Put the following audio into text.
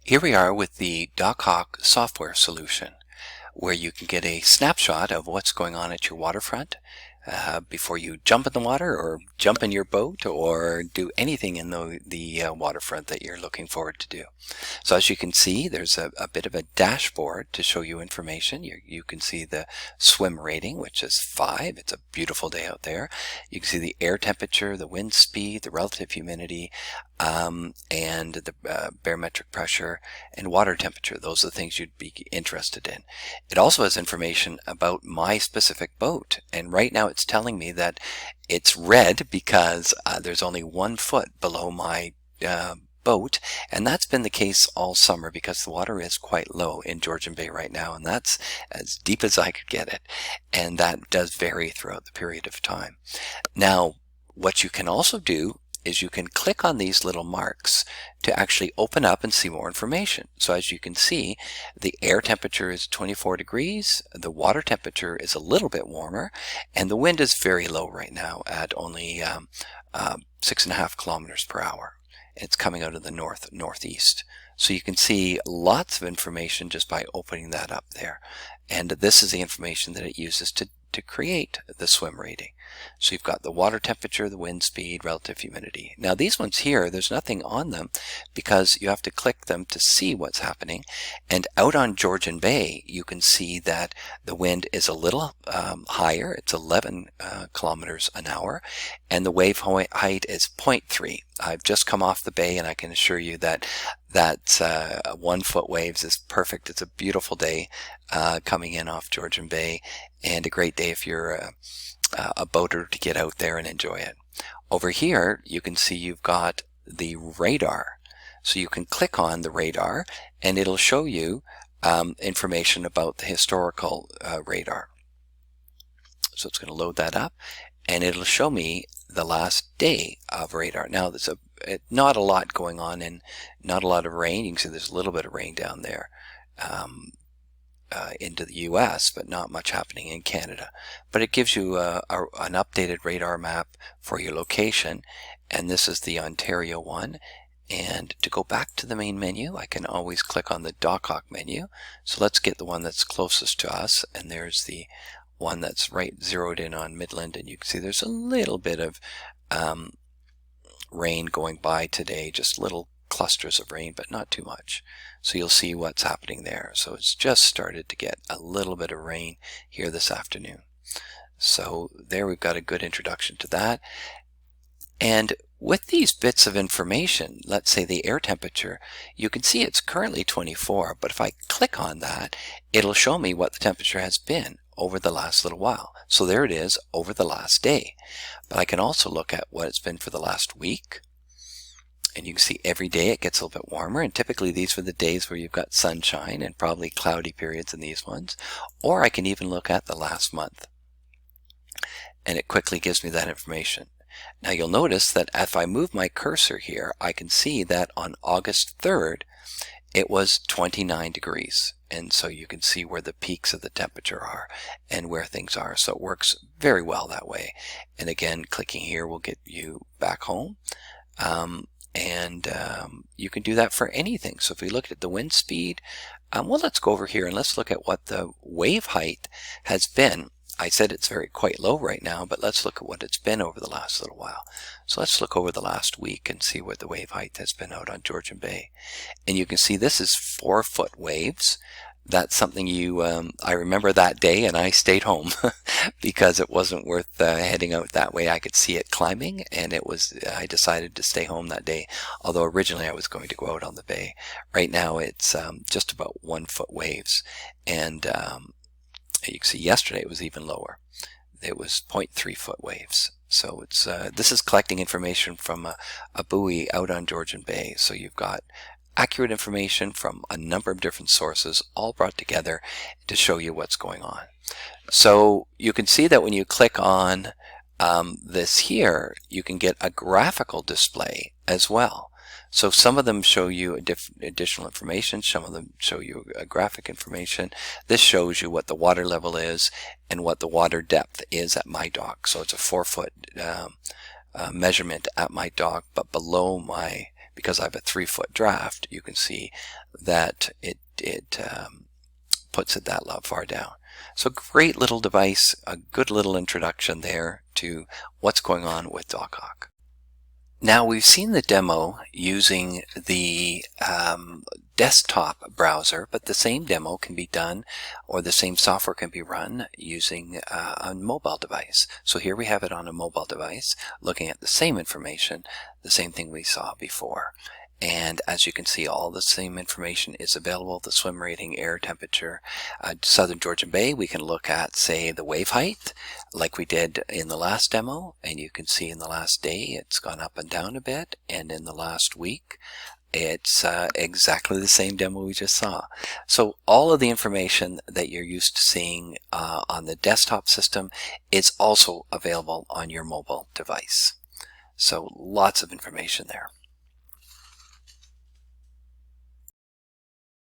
Here we are with the DockHawk Software solution, where you can get a snapshot of what's going on at your waterfront before you jump in the water or jump in your boat or do anything in the waterfront that you're looking forward to do. So as you can see, there's a bit of a dashboard to show you information. You can see the swim rating, which is 5. It's a beautiful day out there. You can see the air temperature, the wind speed, the relative humidity, and the barometric pressure and water temperature. Those are the things you'd be interested in. It also has information about my specific boat, and right now it's telling me that it's red because there's only 1 foot below my boat, and that's been the case all summer because the water is quite low in Georgian Bay right now, and that's as deep as I could get it, and that does vary throughout the period of time. Now, what you can also do is you can click on these little marks to actually open up and see more information. So as you can see, the air temperature is 24 degrees, the water temperature is a little bit warmer, and the wind is very low right now at only 6.5 kilometers per hour. It's coming out of the northeast. So you can see lots of information just by opening that up there. And this is the information that it uses to create the swim rating. So you've got the water temperature, the wind speed, relative humidity. Now these ones here, there's nothing on them because you have to click them to see what's happening. And out on Georgian Bay, you can see that the wind is a little higher. It's 11 kilometers an hour, and the wave height is 0.3. I've just come off the bay, and I can assure you that 1 foot waves is perfect. It's a beautiful day coming in off Georgian Bay, and a great day if you're a boater to get out there and enjoy it. Over here, you can see you've got the radar. So you can click on the radar, and it'll show you information about the historical radar. So it's going to load that up, and it'll show me the last day of radar. Now there's not a lot going on and not a lot of rain. You can see there's a little bit of rain down there into the US, but not much happening in Canada. But it gives you an updated radar map for your location, and this is the Ontario one. And to go back to the main menu, I can always click on the DockHawk menu. So let's get the one that's closest to us, and there's the one that's right zeroed in on Midland, and you can see there's a little bit of rain going by today, just little clusters of rain, but not too much. So you'll see what's happening there. So it's just started to get a little bit of rain here this afternoon. So there we've got a good introduction to that. And with these bits of information, let's say the air temperature, you can see it's currently 24, but if I click on that, it'll show me what the temperature has been over the last little while. So there it is over the last day. But I can also look at what it's been for the last week. And you can see every day it gets a little bit warmer. And typically these are the days where you've got sunshine and probably cloudy periods in these ones. Or I can even look at the last month. And it quickly gives me that information. Now you'll notice that if I move my cursor here, I can see that on August 3rd, it was 29 degrees. And so you can see where the peaks of the temperature are and where things are. So it works very well that way. And again, clicking here will get you back home. You can do that for anything. So if we look at the wind speed, well, let's go over here and let's look at what the wave height has been. I said it's quite low right now, but let's look at what it's been over the last little while. So let's look over the last week and see what the wave height has been out on Georgian Bay. And you can see this is 4 foot waves. That's something I remember that day, and I stayed home because it wasn't worth heading out that way. I could see it climbing, and I decided to stay home that day, although originally I was going to go out on the bay. Right now it's just about 1 foot waves, and you can see yesterday it was even lower. It was 0.3 foot waves. So it's this is collecting information from a buoy out on Georgian Bay. So you've got accurate information from a number of different sources all brought together to show you what's going on. So you can see that when you click on this here, you can get a graphical display as well. So some of them show you additional information, some of them show you graphic information. This shows you what the water level is and what the water depth is at my dock. So it's a 4 foot measurement at my dock, but below my because I have a 3-foot draft, you can see that it puts it that far down. So great little device, a good little introduction there to what's going on with DockHawk. Now we've seen the demo using the desktop browser, but the same demo can be done, or the same software can be run using a mobile device. So here we have it on a mobile device, looking at the same information, the same thing we saw before. And as you can see, all the same information is available: the swim rating, air temperature. Southern Georgian Bay, we can look at, say, the wave height, like we did in the last demo, and you can see in the last day it's gone up and down a bit, and in the last week it's exactly the same demo we just saw. So all of the information that you're used to seeing on the desktop system is also available on your mobile device. So lots of information there.